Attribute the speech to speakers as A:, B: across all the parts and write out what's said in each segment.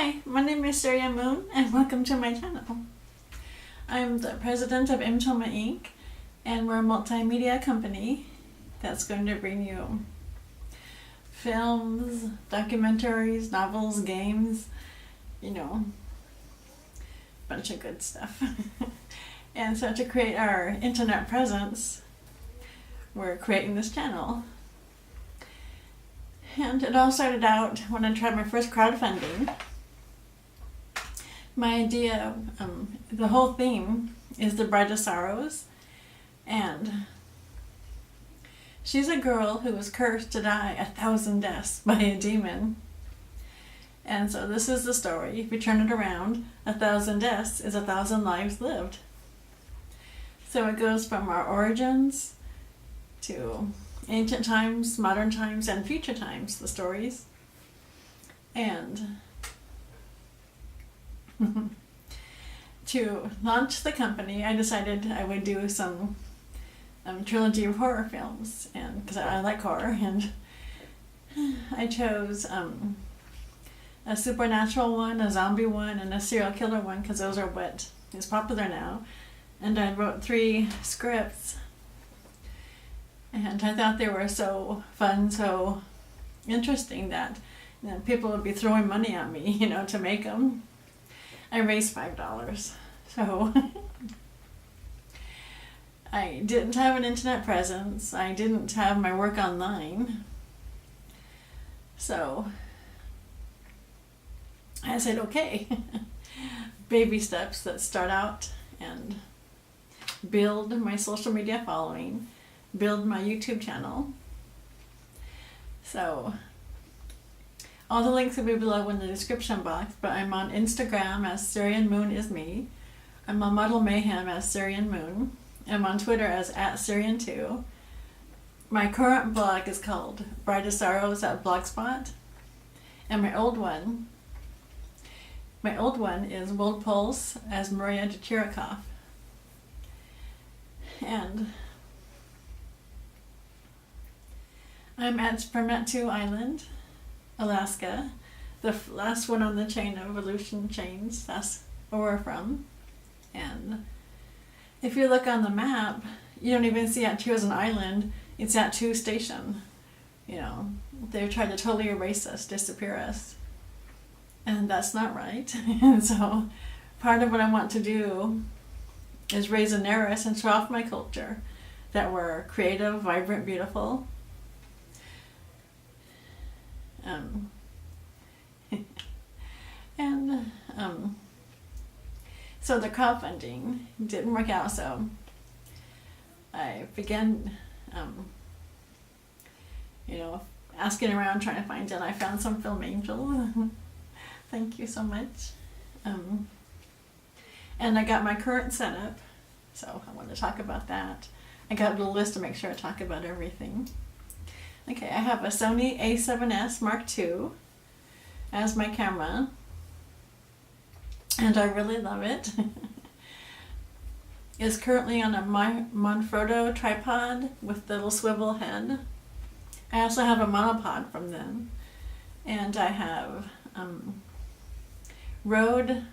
A: Hi, my name is Surya Moon and welcome to my channel. I'm the president of Imtoma Inc. and we're a multimedia company that's going to bring you films, documentaries, novels, games, bunch of good stuff. And so to create our internet presence, we're creating this channel. And it all started out when I tried my first crowdfunding. My idea, the whole theme is the Bride of Sorrows, and she's a girl who was cursed to die 1,000 deaths by a demon. And so this is the story. If you turn it around, 1,000 deaths is 1,000 lives lived. So it goes from our origins to ancient times, modern times, and future times, the stories. And to launch the company, I decided I would do some trilogy of horror films, and because I like horror, and I chose a supernatural one, a zombie one, and a serial killer one, because those are what is popular now. And I wrote 3 scripts, and I thought they were so fun, so interesting that people would be throwing money at me, to make them. I raised $5, so I didn't have an internet presence. I didn't have my work online. So I said, okay, baby steps, let's start out and build my social media following, build my YouTube channel. So all the links will be below in the description box, but I'm on Instagram as Syrian Moon is me. I'm on Model Mayhem as Syrian Moon. I'm on Twitter as @Syrian2. My current blog is called Bride of Sorrows at Blogspot. And my old one is World Pulse as Maria Dechirikoff. And I'm at Spermetu Island, Alaska, the last one on the chain of evolution chains. That's where we're from. And if you look on the map, you don't even see At2 as an island. It's At2 station. They're trying to totally erase us, disappear us. And that's not right. And so part of what I want to do is raise awareness and show off my culture, that we're creative, vibrant, beautiful. So the crowdfunding didn't work out, so I began asking around trying to find it. I found some film angels. Thank you so much. And I got my current setup, so I want to talk about that. I got a little list to make sure I talk about everything. Okay, I have a Sony A7S Mark II as my camera, and I really love it. It's currently on a Manfrotto tripod with the little swivel head. I also have a monopod from them, and I have Rode.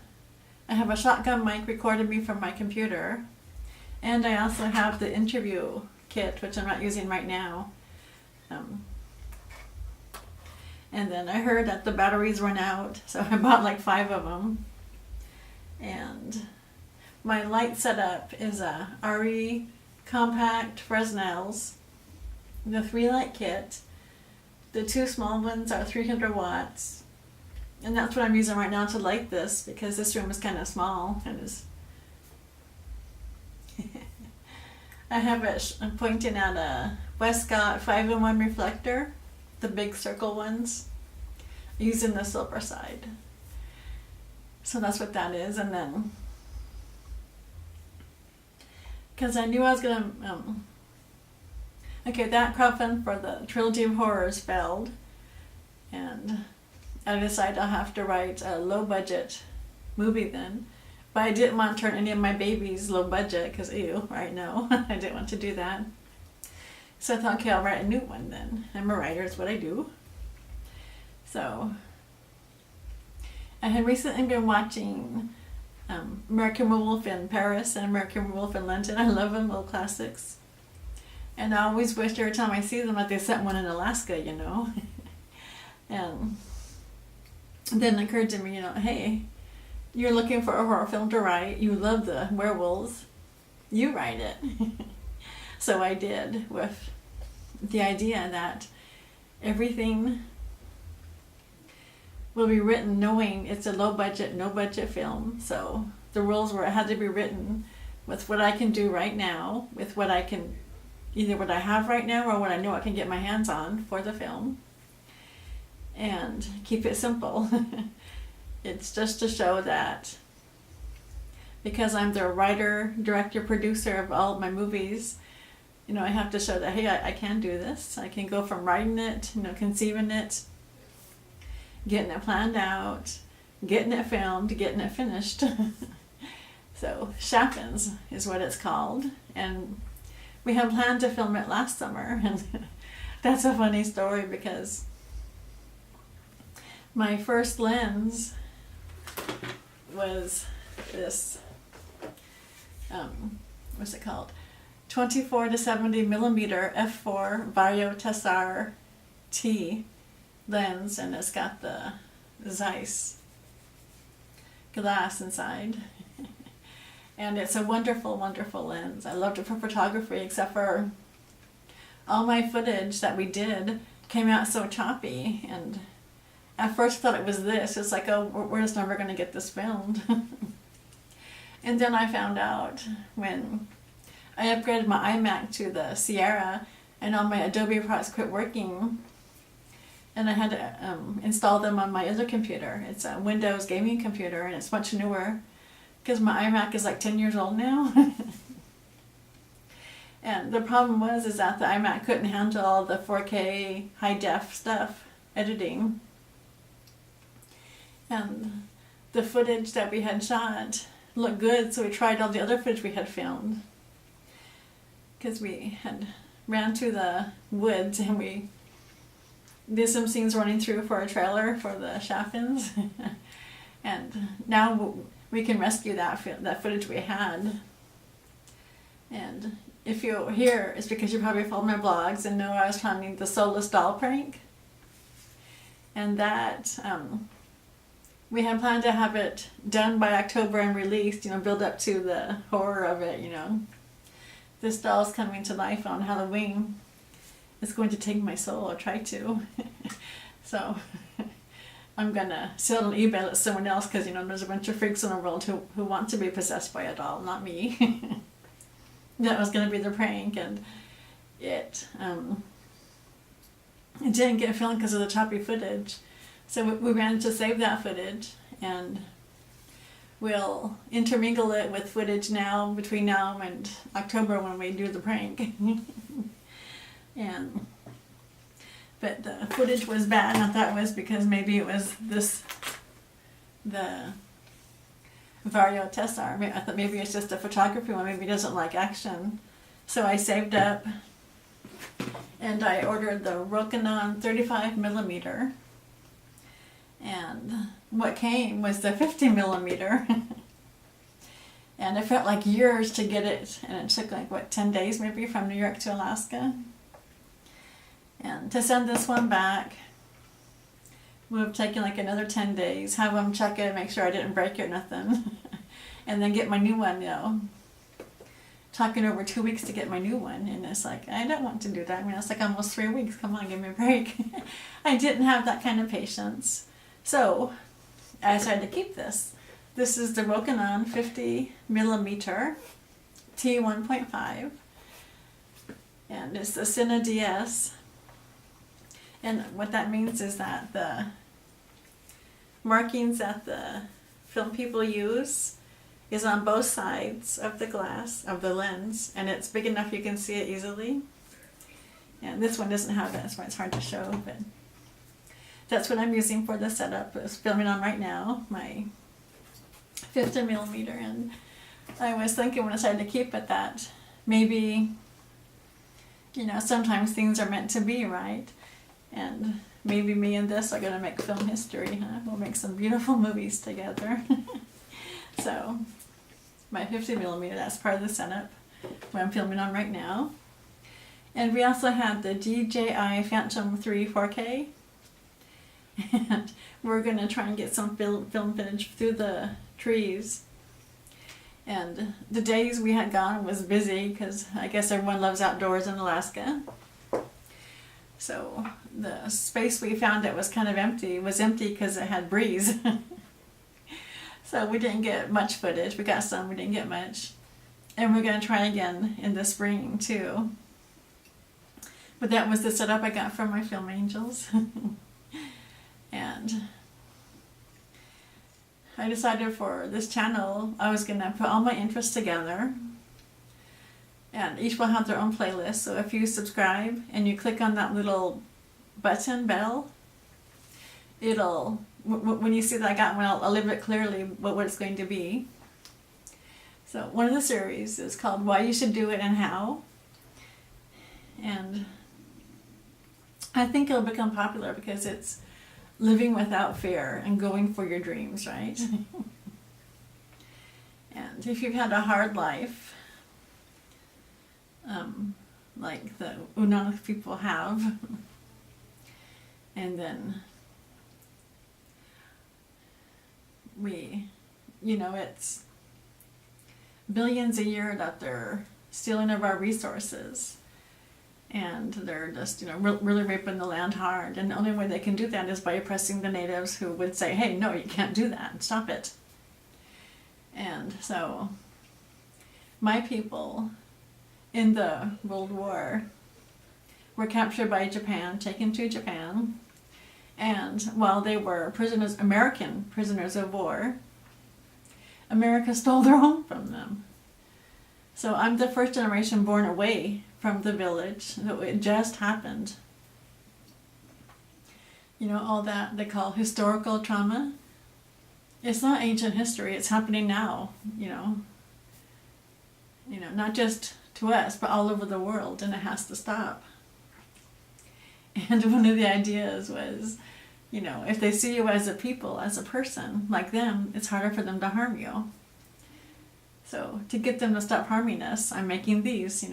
A: I have a shotgun mic recording me from my computer, and I also have the interview kit, which I'm not using right now. And then I heard that the batteries run out, so I bought like 5 of them. And my light setup is a RE compact Fresnels, the 3 light kit. The 2 small ones are 300 watts. And that's what I'm using right now to light this, because this room is kind of small and is I have it pointing at a Westcott 5-in-1 reflector, the big circle ones, using the silver side. So that's what that is. And then, because I knew I was going to, that crowdfund for the Trilogy of Horrors failed, and I decided I'll have to write a low-budget movie then. But I didn't want to turn any of my babies low budget, because right now, I didn't want to do that. So I thought, okay, I'll write a new one then. I'm a writer, it's what I do. So I had recently been watching American Werewolf in Paris and American Werewolf in London. I love them, old classics. And I always wish every time I see them that they set one in Alaska, you know. And then it occurred to me, you know, hey, you're looking for a horror film to write. You love the werewolves. You write it. So I did, with the idea that everything will be written knowing it's a low budget, no budget film. So the rules were it had to be written with what I can do right now, with what I can, either what I have right now or what I know I can get my hands on for the film. And keep it simple. It's just to show that because I'm the writer, director, producer of all of my movies, you know, I have to show that, hey, I can do this. I can go from writing it, you know, conceiving it, getting it planned out, getting it filmed, getting it finished. So Shaffins is what it's called. And we had planned to film it last summer. And that's a funny story because my first lens was this, what's it called? 24 to 70 millimeter f4 Vario Tessar T lens, and it's got the Zeiss glass inside. And it's a wonderful, wonderful lens. I loved it for photography, except for all my footage that we did came out so choppy. And at first I thought it was this. It's like, oh, we're just never going to get this filmed. And then I found out when I upgraded my iMac to the Sierra and all my Adobe products quit working, and I had to install them on my other computer. It's a Windows gaming computer, and it's much newer because my iMac is like 10 years old now. And the problem is that the iMac couldn't handle all the 4K high def stuff, editing. And the footage that we had shot looked good, so we tried all the other footage we had filmed. Because we had ran to the woods and we did some scenes running through for a trailer for the Shaffins. And now we can rescue that footage we had. And if you're here, it's because you probably followed my blogs and know I was planning the soulless doll prank. And that we had planned to have it done by October and released, you know, build up to the horror of it, you know. This doll's coming to life on Halloween. It's going to take my soul, or try to. So I'm going to sell and eBay it someone else because, you know, there's a bunch of freaks in the world who want to be possessed by a doll, not me. That was going to be the prank, and it didn't get filmed because of the choppy footage. So we managed to save that footage, and we'll intermingle it with footage now between now and October when we do the prank. But the footage was bad, and I thought it was because maybe it was the Vario Tessar. I thought maybe it's just a photography one, maybe he doesn't like action. So I saved up and I ordered the Rokinon 35 millimeter. And what came was the 50 millimeter. And it felt like years to get it, and it took like, what, 10 days maybe from New York to Alaska. And to send this one back would have taken like another 10 days, have them check it, make sure I didn't break it or nothing, and then get my new one, you know. Talking over 2 weeks to get my new one, and it's like, I don't want to do that. I mean, it's like almost 3 weeks, come on, give me a break. I didn't have that kind of patience. So I decided to keep this. This is the Rokinon 50 millimeter T1.5, and it's the Cine DS. And what that means is that the markings that the film people use is on both sides of the glass, of the lens, and it's big enough you can see it easily. And this one doesn't have that, that's why it's hard to show, but that's what I'm using for the setup. It's filming on right now, my 50 millimeter, and I was thinking when I decided to keep it that maybe, you know, sometimes things are meant to be, right? And maybe me and this are going to make film history, huh? We'll make some beautiful movies together. So, my 50mm, that's part of the setup, what I'm filming on right now. And we also had the DJI Phantom 3 4K. And we're going to try and get some film footage through the trees. And the days we had gone was busy because I guess everyone loves outdoors in Alaska. So the space we found that was kind of empty was empty because it had breeze. So we didn't get much footage. We got some, we didn't get much. And we're going to try again in the spring too. But that was the setup I got from my film angels. And I decided for this channel I was going to put all my interests together, and each will have their own playlist. So if you subscribe and you click on that little button bell, it'll, when you see that I got one, I'll live it clearly what it's going to be. So one of the series is called Why You Should Do It and How, and I think it'll become popular because it's living without fear and going for your dreams, right? And if you've had a hard life, like the Unangan people have, and then it's billions a year that they're stealing of our resources. And they're just, really raping the land hard. And the only way they can do that is by oppressing the natives who would say, hey, no, you can't do that. Stop it. And so my people in the World War were captured by Japan, taken to Japan. And while they were prisoners, American prisoners of war, America stole their home from them. So I'm the first generation born away from the village. It just happened. All that they call historical trauma. It's not ancient history, it's happening now, not just to us, but all over the world, and it has to stop. And one of the ideas was, if they see you as a people, as a person, like them, it's harder for them to harm you. So to get them to stop harming us, I'm making these,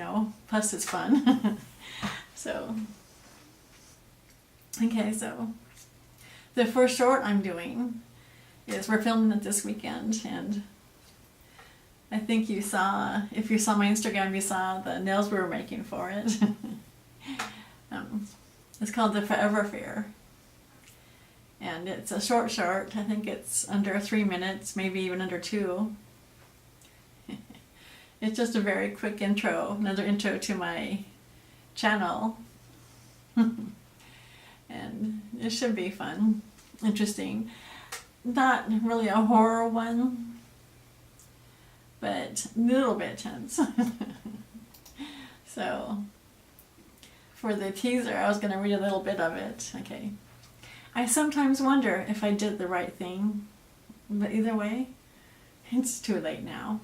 A: plus it's fun. So, okay, so the first short I'm doing is we're filming it this weekend, and I think if you saw my Instagram, you saw the nails we were making for it. It's called The Forever Fear. And it's a short. I think it's under 3 minutes, maybe even under 2. It's just a very quick intro, another intro to my channel. And it should be fun, interesting. Not really a horror one, but a little bit tense. So, for the teaser, I was going to read a little bit of it. Okay. I sometimes wonder if I did the right thing, but either way, it's too late now.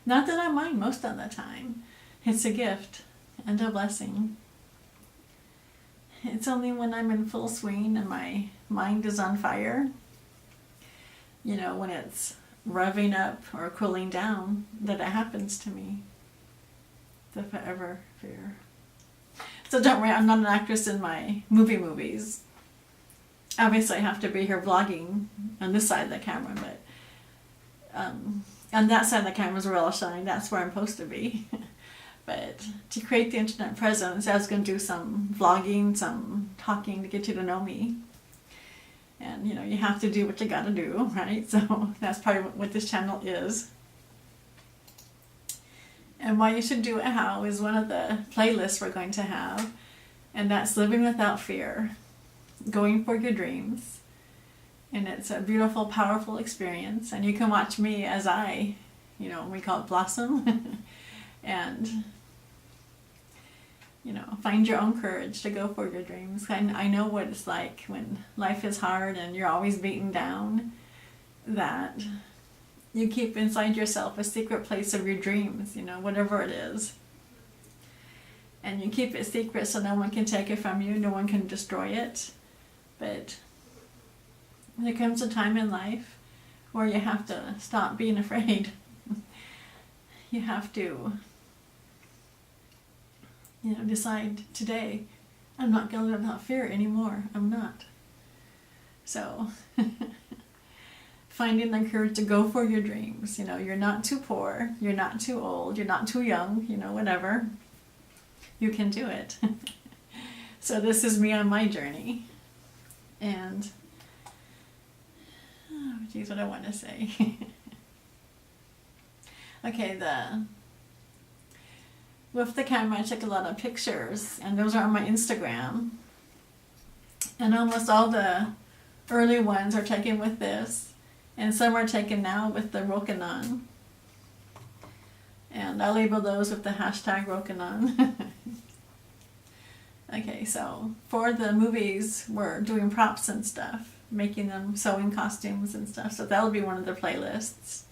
A: Not that I mind most of the time. It's a gift and a blessing. It's only when I'm in full swing and my mind is on fire, when it's revving up or cooling down, that it happens to me. The forever fear. So don't worry, I'm not an actress in my movies. Obviously I have to be here vlogging on this side of the camera, but on that side of the camera is where I'll shine. That's where I'm supposed to be. But to create the internet presence, I was going to do some vlogging, some talking to get you to know me. And, you have to do what you got to do, right? So that's part of what this channel is. And Why You Should Do It How is one of the playlists we're going to have. And that's Living Without Fear, Going for Your Dreams. And it's a beautiful, powerful experience. And you can watch me as we call it blossom. And, find your own courage to go for your dreams. I know what it's like when life is hard and you're always beaten down, that you keep inside yourself a secret place of your dreams, whatever it is. and you keep it secret so no one can take it from you, no one can destroy it. But there comes a time in life where you have to stop being afraid. You have to, decide today, I'm not going to live without fear anymore. I'm not. So, finding the courage to go for your dreams. You're not too poor, you're not too old, you're not too young, whatever. You can do it. So this is me on my journey. And, what I want to say. Okay, with the camera I took a lot of pictures, and those are on my Instagram. And almost all the early ones are taken with this, and some are taken now with the Rokanon. And I'll label those with the hashtag Rokanon. Okay, so for the movies, we're doing props and stuff, making them sewing costumes and stuff, so that'll be one of the playlists.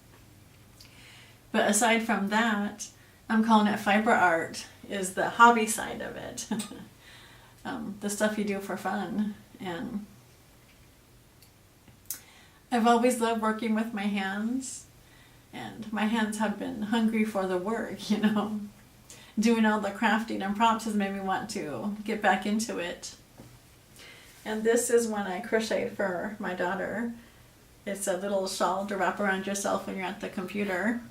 A: But aside from that, I'm calling it fiber art, is the hobby side of it. The stuff you do for fun. And I've always loved working with my hands, and my hands have been hungry for the work, Doing all the crafting and props has made me want to get back into it. And this is one I crocheted for my daughter. It's a little shawl to wrap around yourself when you're at the computer.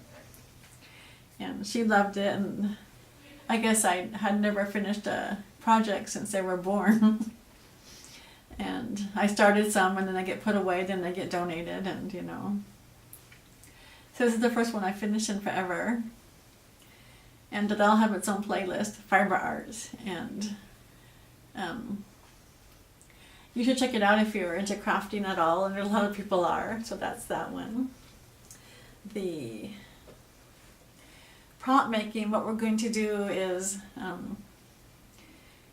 A: And she loved it, and I guess I had never finished a project since they were born. And I started some, and then they get put away, then they get donated, and So this is the first one I finished in forever. And that'll have its own playlist, fiber art. And you should check it out if you're into crafting at all, and a lot of people are, so that's that one. The prop making, what we're going to do is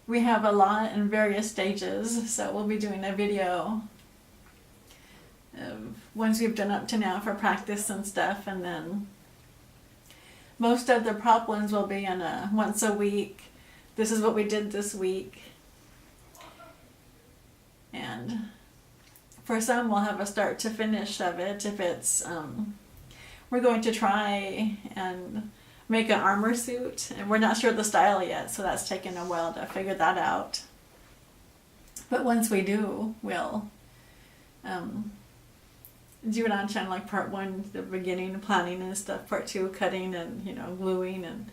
A: we have a lot in various stages, so we'll be doing a video of ones we've done up to now for practice and stuff, and then most of the prop ones will be in a once a week. This is what we did this week. And for some we'll have a start to finish of it. If it's we're going to try and make an armor suit, and we're not sure of the style yet, so that's taken a while to figure that out. But once we do, we'll do it on channel, like part 1, the beginning, planning and stuff, part 2, cutting and gluing, and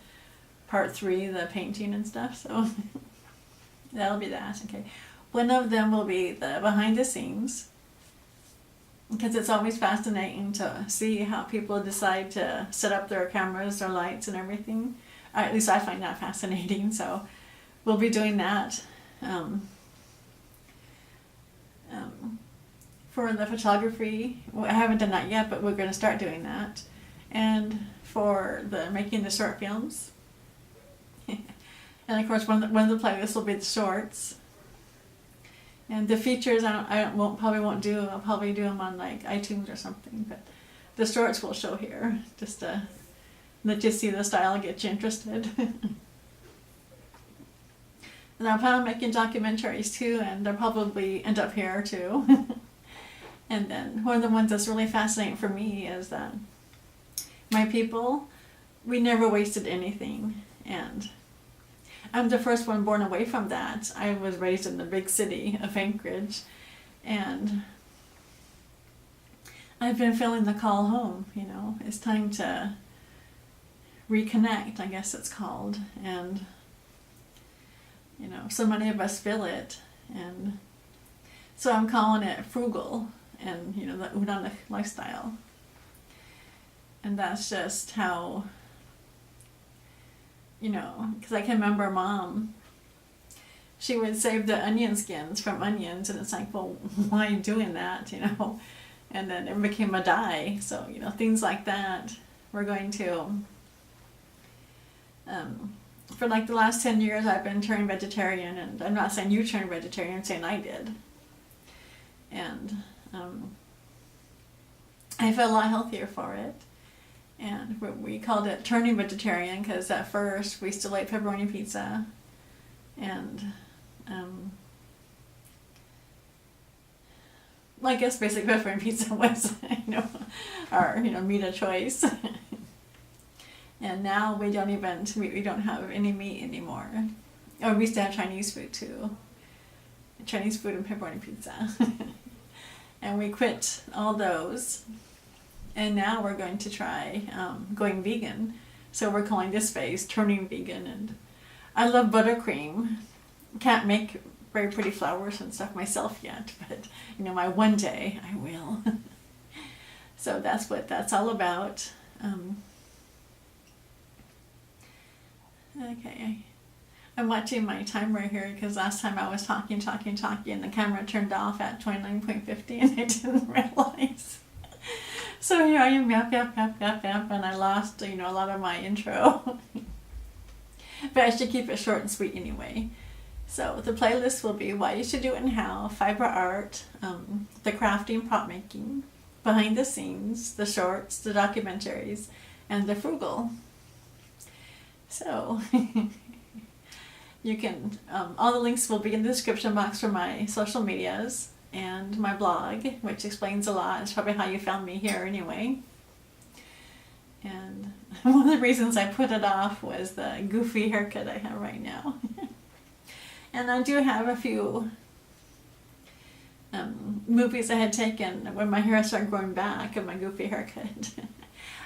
A: part 3, the painting and stuff. So that'll be that. Okay, one of them will be the behind the scenes, because it's always fascinating to see how people decide to set up their cameras, their lights and everything. At least I find that fascinating, so we'll be doing that. For the photography, well, I haven't done that yet, but we're going to start doing that. And for the making the short films. And of course one of the playlists will be the shorts. And the features I'll probably do them on like iTunes or something, but the shorts will show here, just to let you see the style and get you interested. And I plan on making documentaries too, and they'll probably end up here too. And then one of the ones that's really fascinating for me is that my people, we never wasted anything, and I'm the first one born away from that. I was raised in the big city of Anchorage, and I've been feeling the call home, It's time to reconnect, I guess it's called. And, so many of us feel it. And so I'm calling it frugal, and, the Unangan lifestyle. And that's just how, because I can remember Mom, she would save the onion skins from onions, and it's like, well, why are you doing that, And then it became a dye, so, things like that. We're going to, for like the last 10 years I've been turning vegetarian, and I'm not saying you turned vegetarian, I'm saying I did. And I feel a lot healthier for it. And we called it turning vegetarian because at first we still ate pepperoni pizza, And well, I guess basic pepperoni pizza was, our, meat of choice. And now we don't have any meat anymore. Oh, we used to have Chinese food too. Chinese food and pepperoni pizza. And we quit all those. And now we're going to try going vegan. So we're calling this phase turning vegan. And I love buttercream. Can't make very pretty flowers and stuff myself yet, but my one day I will. So that's what that's all about. Okay, I'm watching my timer here because last time I was talking, and the camera turned off at 29.50 and I didn't realize. So here I am, yap, and I lost, a lot of my intro. But I should keep it short and sweet anyway. So the playlist will be Why You Should Do It and How, Fiber Art, the crafting, prop making, behind the scenes, the shorts, the documentaries, and the frugal. So you can, all the links will be in the description box for my social medias and my blog, which explains a lot. It's probably how you found me here anyway. And one of the reasons I put it off was the goofy haircut I have right now. And I do have a few movies I had taken when my hair started growing back and my goofy haircut.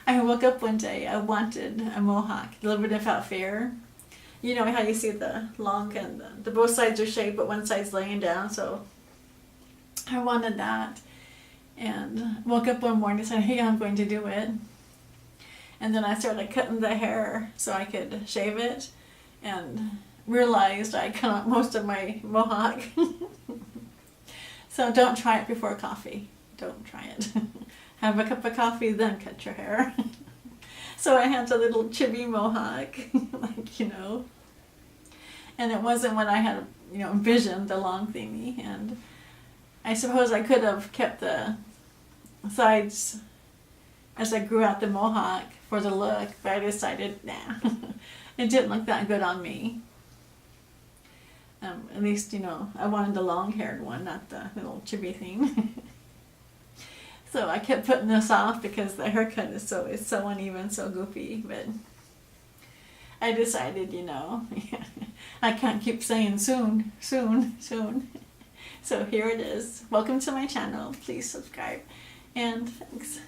A: I woke up one day, I wanted a mohawk, a little bit without fear. You know how you see the long and the both sides are shaved, but one side's laying down, so I wanted that. And woke up one morning and said, hey, I'm going to do it. And then I started cutting the hair so I could shave it, and realized I cut out most of my mohawk. So don't try it before coffee. Don't try it. Have a cup of coffee, then cut your hair. So I had a little chibi mohawk, and it wasn't what I had, envisioned, the long thingy. And I suppose I could have kept the sides as I grew out the mohawk for the look, but I decided, nah, it didn't look that good on me. At least, I wanted the long-haired one, not the little chibi thing. So I kept putting this off because the haircut is so uneven, so goofy. But I decided, I can't keep saying soon. So here it is. Welcome to my channel. Please subscribe. And thanks.